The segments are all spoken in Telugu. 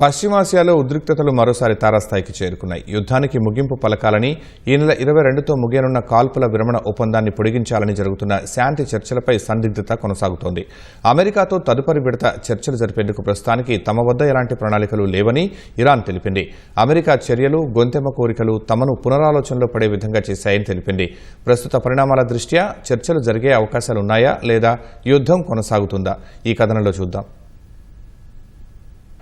పశ్చిమాసియాలో ఉద్రిక్తతలు మరోసారి తారాస్థాయికి చేరుకున్నాయి. యుద్ధానికి ముగింపు పలకాలని, ఈ నెల 22తో ముగియనున్న కాల్పుల విరమణ ఒప్పందాన్ని పొడిగించాలని జరుగుతున్న శాంతి చర్చలపై సందిగ్ధత కొనసాగుతోంది. అమెరికాతో తదుపరి విడత చర్చలు జరిపేందుకు ప్రస్తుతానికి తమ వద్ద ఎలాంటి ప్రణాళికలు లేవని ఇరాన్ తెలిపింది. అమెరికా చర్యలు, గొంతెమ్మ కోరికలు తమను పునరాలోచనలో పడే విధంగా చేశాయని తెలిపింది. ప్రస్తుత పరిణామాల దృష్ట్యా చర్చలు జరిగే అవకాశాలున్నాయా లేదా యుద్ధం కొనసాగుతుందా? ఈ కథనంలో చూద్దాం.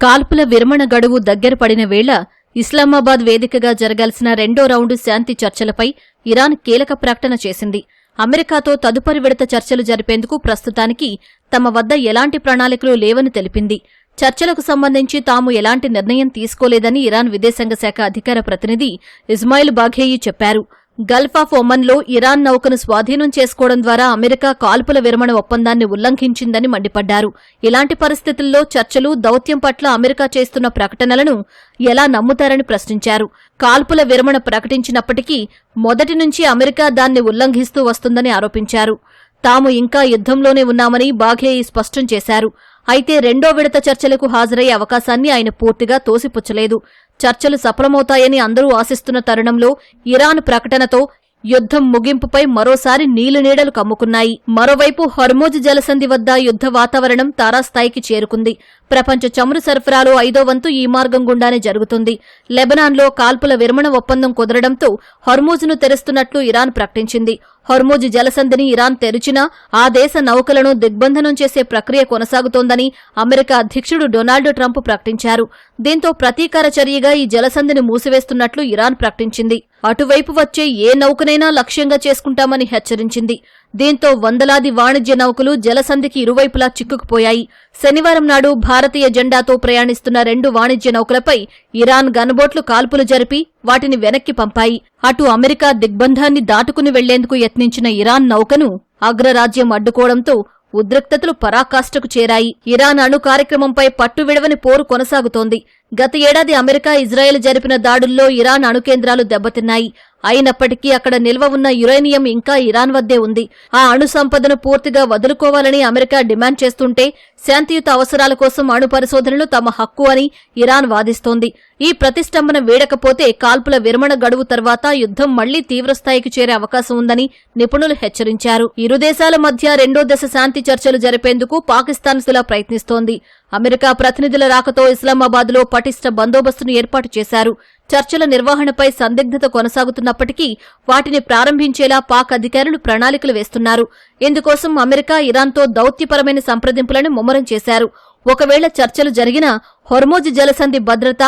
కాల్పుల విరమణ గడువు దగ్గర పడిన వేళ ఇస్లామాబాద్ వేదికగా జరగాల్సిన రెండో రౌండు శాంతి చర్చలపై ఇరాన్ కీలక ప్రకటన చేసింది. అమెరికాతో తదుపరి విడత చర్చలు జరిపేందుకు ప్రస్తుతానికి తమ వద్ద ఎలాంటి ప్రణాళికలు లేవని తెలిపింది. చర్చలకు సంబంధించి తాము ఎలాంటి నిర్ణయం తీసుకోలేదని ఇరాన్ విదేశాంగ శాఖ అధికార ప్రతినిధి ఇస్మాయిల్ బాఘేయి చెప్పారు. గల్ఫ్ ఆఫ్ ఒమన్లో ఇరాన్ నౌకను స్వాధీనం చేసుకోవడం ద్వారా అమెరికా కాల్పుల విరమణ ఒప్పందాన్ని ఉల్లంఘించిందని మండిపడ్డారు. ఇలాంటి పరిస్థితుల్లో చర్చలు, దౌత్యం పట్ల అమెరికా చేస్తున్న ప్రకటనలను ఎలా నమ్ముతారని ప్రశ్నించారు. కాల్పుల విరమణ ప్రకటించినప్పటికీ మొదటి నుంచి అమెరికా దాన్ని ఉల్లంఘిస్తూ వస్తుందని ఆరోపించారు. తాము ఇంకా యుద్ధంలోనే ఉన్నామని బాఘేయి స్పష్టం చేశారు. అయితే రెండో విడత చర్చలకు హాజరయ్యే అవకాశాన్ని ఆయన పూర్తిగా తోసిపుచ్చలేదు. చర్చలు సఫలమవుతాయని అందరూ ఆశిస్తున్న తరుణంలో ఇరాన్ ప్రకటనతో యుద్ధం ముగింపుపై మరోసారి నీలినీడలు కమ్ముకున్నాయి. మరోవైపు హర్మోజ్ జలసంధి వద్ద యుద్ధ వాతావరణం తారాస్థాయికి చేరుకుంది. ప్రపంచ చమురు సరఫరాలో 5వ వంతు ఈ మార్గం గుండానే జరుగుతుంది. లెబనాన్లో కాల్పుల విరమణ ఒప్పందం కుదరడంతో హర్మోజ్ను తెరుస్తున్నట్లు ఇరాన్ ప్రకటించింది. హర్మోజ్ జలసంధిని ఇరాన్ తెరిచినా ఆ దేశ నౌకలను దిగ్బంధనం చేసే ప్రక్రియ కొనసాగుతోందని అమెరికా అధ్యక్షుడు డొనాల్డ్ ట్రంప్ ప్రకటించారు. దీంతో ప్రతీకార చర్యగా ఈ జలసంధిని మూసివేస్తున్నట్లు ఇరాన్ ప్రకటించింది. అటువైపు వచ్చే ఏ నౌకనైనా లక్ష్యంగా చేసుకుంటామని హెచ్చరించింది. దీంతో వందలాది వాణిజ్య నౌకలు జలసంధికి ఇరువైపులా చిక్కుకుపోయాయి. శనివారం నాడు భారతీయ జెండాతో ప్రయాణిస్తున్న 2 వాణిజ్య నౌకలపై ఇరాన్ గన్బోట్లు కాల్పులు జరిపి వాటిని వెనక్కి పంపాయి. అటు అమెరికా దిగ్బంధాన్ని దాటుకుని వెళ్లేందుకు యత్నించిన ఇరాన్ నౌకను అగ్రరాజ్యం అడ్డుకోవడంతో ఉద్రిక్తతలు పరాకాష్ఠకు చేరాయి. ఇరాన్ అణు కార్యక్రమంపై పట్టువిడవని పోరు కొనసాగుతోంది. గత ఏడాది అమెరికా, ఇజ్రాయెల్ జరిపిన దాడుల్లో ఇరాన్ అణు కేంద్రాలు దెబ్బతిన్నాయి. అయినప్పటికీ అక్కడ నిల్వ ఉన్న యురేనియం ఇంకా ఇరాన్ వద్దే ఉంది. ఆ అణు సంపదను పూర్తిగా వదులుకోవాలని అమెరికా డిమాండ్ చేస్తుంటే శాంతియుత అవసరాల కోసం అణు పరిశోధనలు తమ హక్కు అని ఇరాన్ వాదిస్తోంది. ఈ ప్రతిష్టంభన వీడకపోతే కాల్పుల విరమణ గడువు తర్వాత యుద్ధం మళ్లీ తీవ్రస్థాయికి చేరే అవకాశం ఉందని నిపుణులు హెచ్చరించారు. ఇరు దేశాల మధ్య రెండో దశ శాంతి చర్చలు జరిపేందుకు పాకిస్తాన్ సులా ప్రయత్నిస్తోంది. అమెరికా ప్రతినిధుల రాకతో ఇస్లామాబాద్లో పటిష్ట బందోబస్తును ఏర్పాటు చేశారు. చర్చల నిర్వహణపై సందిగ్ధత కొనసాగుతున్నప్పటికీ వాటిని ప్రారంభించేలా పాక్ అధికారులు ప్రణాళికలు వేస్తున్నారు. ఇందుకోసం అమెరికా, ఇరాన్తో దౌత్యపరమైన సంప్రదింపులను ముమ్మరం చేశారు. ఒకవేళ చర్చలు జరిగినా హొర్మోజ్ జలసంధి భద్రత,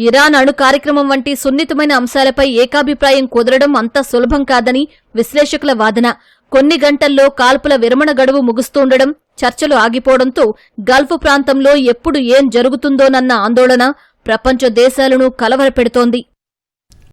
ఇరాన్ అణు కార్యక్రమం వంటి సున్నితమైన అంశాలపై ఏకాభిప్రాయం కుదరడం అంత సులభం కాదని విశ్లేషకుల వాదన. కొన్ని గంటల్లో కాల్పుల విరమణ గడువు ముగుస్తుండడం, చర్చలు ఆగిపోవడంతో గల్ఫ్ ప్రాంతంలో ఎప్పుడు ఏం జరుగుతుందోనన్న ఆందోళన ప్రపంచ దేశాలను కలవరపెడుతోంది.